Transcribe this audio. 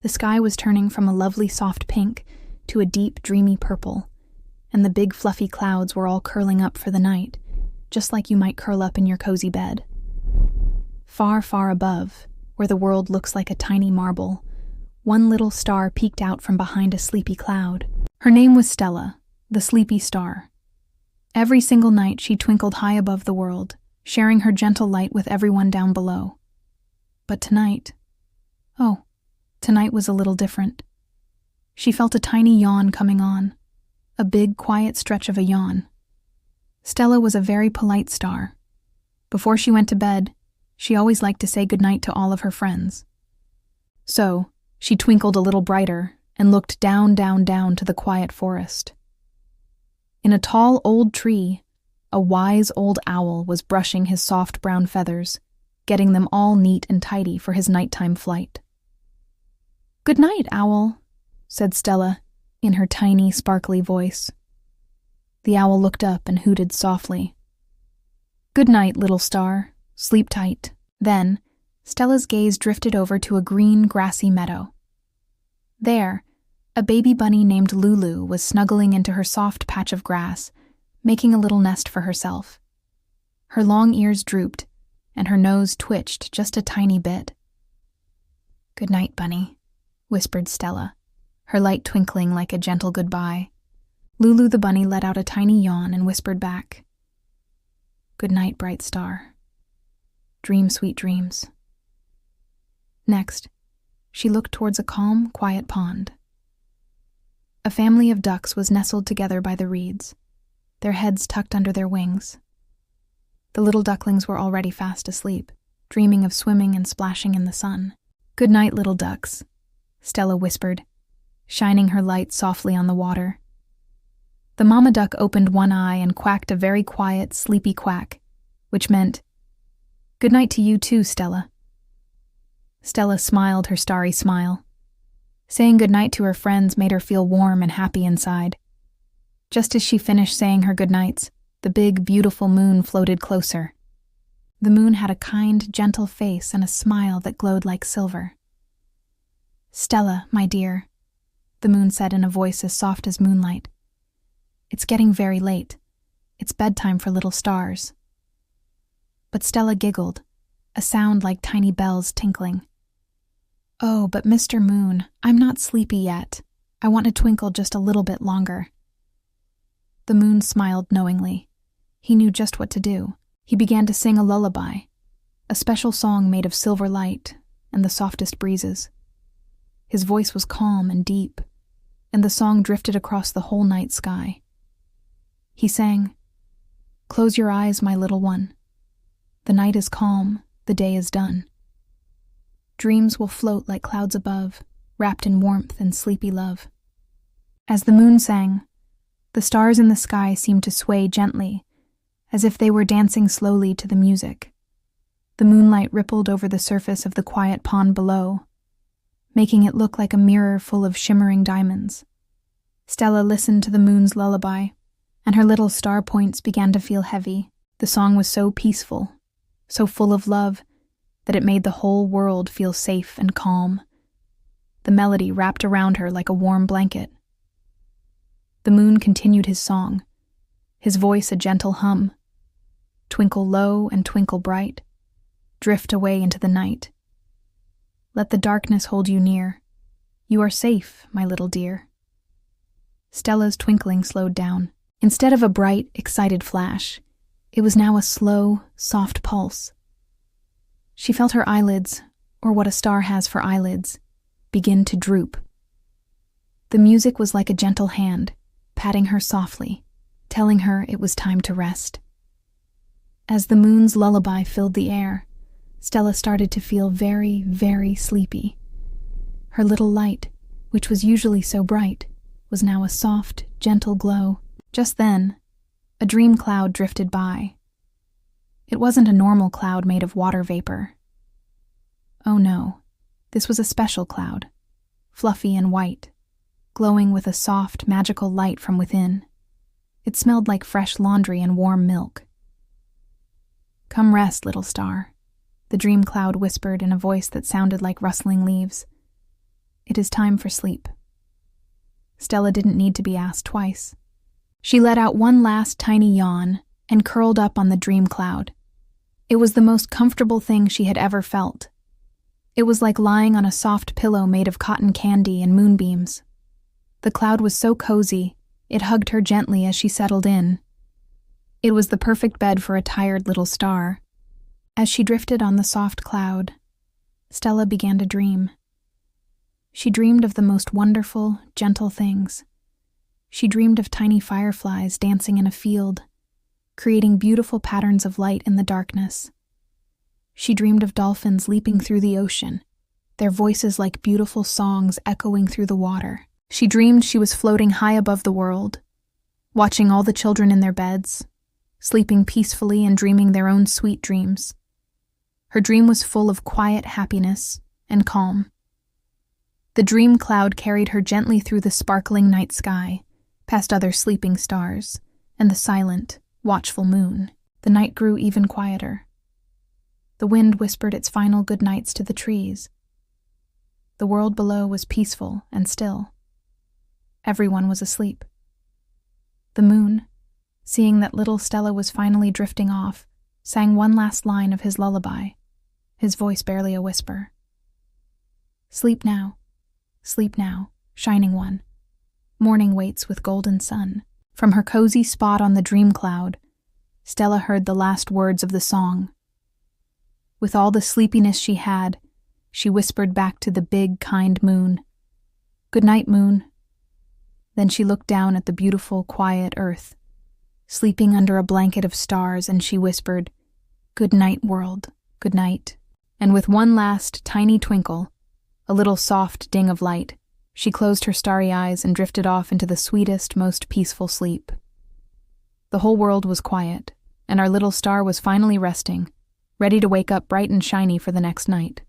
The sky was turning from a lovely soft pink to a deep, dreamy purple, and the big fluffy clouds were all curling up for the night, just like you might curl up in your cozy bed. Far, far above, where the world looks like a tiny marble, one little star peeked out from behind a sleepy cloud. Her name was Stella, the sleepy star. Every single night she twinkled high above the world, sharing her gentle light with everyone down below. But tonight was a little different. She felt a tiny yawn coming on, a big, quiet stretch of a yawn. Stella was a very polite star. Before she went to bed, she always liked to say goodnight to all of her friends. So, she twinkled a little brighter and looked down, down, down to the quiet forest. In a tall old tree, a wise old owl was brushing his soft brown feathers, getting them all neat and tidy for his nighttime flight. "Good night, owl," said Stella, in her tiny, sparkly voice. The owl looked up and hooted softly. "Good night, little star. Sleep tight." Then, Stella's gaze drifted over to a green, grassy meadow. There, a baby bunny named Lulu was snuggling into her soft patch of grass, making a little nest for herself. Her long ears drooped, and her nose twitched just a tiny bit. "Good night, bunny," whispered Stella, her light twinkling like a gentle goodbye. Lulu the bunny let out a tiny yawn and whispered back, "Good night, bright star. Dream sweet dreams." Next, she looked towards a calm, quiet pond. A family of ducks was nestled together by the reeds, their heads tucked under their wings. The little ducklings were already fast asleep, dreaming of swimming and splashing in the sun. "Good night, little ducks," Stella whispered, shining her light softly on the water. The mama duck opened one eye and quacked a very quiet, sleepy quack, which meant, "Good night to you too, Stella." Stella smiled her starry smile. Saying good night to her friends made her feel warm and happy inside. Just as she finished saying her good nights, the big, beautiful moon floated closer. The moon had a kind, gentle face and a smile that glowed like silver. "Stella, my dear," the moon said in a voice as soft as moonlight. "It's getting very late. It's bedtime for little stars." But Stella giggled, a sound like tiny bells tinkling. "Oh, but Mr. Moon, I'm not sleepy yet. I want to twinkle just a little bit longer." The moon smiled knowingly. He knew just what to do. He began to sing a lullaby, a special song made of silver light and the softest breezes. His voice was calm and deep, and the song drifted across the whole night sky. He sang, "Close your eyes, my little one. The night is calm, the day is done. Dreams will float like clouds above, wrapped in warmth and sleepy love." As the moon sang, the stars in the sky seemed to sway gently, as if they were dancing slowly to the music. The moonlight rippled over the surface of the quiet pond below, making it look like a mirror full of shimmering diamonds. Stella listened to the moon's lullaby, and her little star points began to feel heavy. The song was so peaceful, so full of love, that it made the whole world feel safe and calm. The melody wrapped around her like a warm blanket. The moon continued his song, his voice a gentle hum. "Twinkle low and twinkle bright, drift away into the night. Let the darkness hold you near. You are safe, my little dear." Stella's twinkling slowed down. Instead of a bright, excited flash, it was now a slow, soft pulse. She felt her eyelids, or what a star has for eyelids, begin to droop. The music was like a gentle hand, patting her softly, telling her it was time to rest. As the moon's lullaby filled the air, Stella started to feel very, very sleepy. Her little light, which was usually so bright, was now a soft, gentle glow. Just then, a dream cloud drifted by. It wasn't a normal cloud made of water vapor. Oh no, this was a special cloud, fluffy and white, glowing with a soft, magical light from within. It smelled like fresh laundry and warm milk. "Come rest, little star," the dream cloud whispered in a voice that sounded like rustling leaves. It is time for sleep." Stella didn't need to be asked twice. She let out one last tiny yawn and curled up on the dream cloud. It was the most comfortable thing she had ever felt. It was like lying on a soft pillow made of cotton candy and moonbeams. The cloud was so cozy, it hugged her gently as she settled in. It was the perfect bed for a tired little star. As she drifted on the soft cloud, Stella began to dream. She dreamed of the most wonderful, gentle things. She dreamed of tiny fireflies dancing in a field, creating beautiful patterns of light in the darkness. She dreamed of dolphins leaping through the ocean, their voices like beautiful songs echoing through the water. She dreamed she was floating high above the world, watching all the children in their beds, sleeping peacefully and dreaming their own sweet dreams. Her dream was full of quiet happiness and calm. The dream cloud carried her gently through the sparkling night sky, past other sleeping stars, and the silent, watchful moon. The night grew even quieter. The wind whispered its final good nights to the trees. The world below was peaceful and still. Everyone was asleep. The moon, seeing that little Stella was finally drifting off, sang one last line of his lullaby, his voice barely a whisper. Sleep now, shining one. Morning waits with golden sun." From her cozy spot on the dream cloud, Stella heard the last words of the song. With all the sleepiness she had, she whispered back to the big, kind moon, "Good night, moon." Then she looked down at the beautiful, quiet earth, sleeping under a blanket of stars, and she whispered, "Good night, world, good night." And with one last tiny twinkle, a little soft ding of light, she closed her starry eyes and drifted off into the sweetest, most peaceful sleep. The whole world was quiet, and our little star was finally resting, ready to wake up bright and shiny for the next night.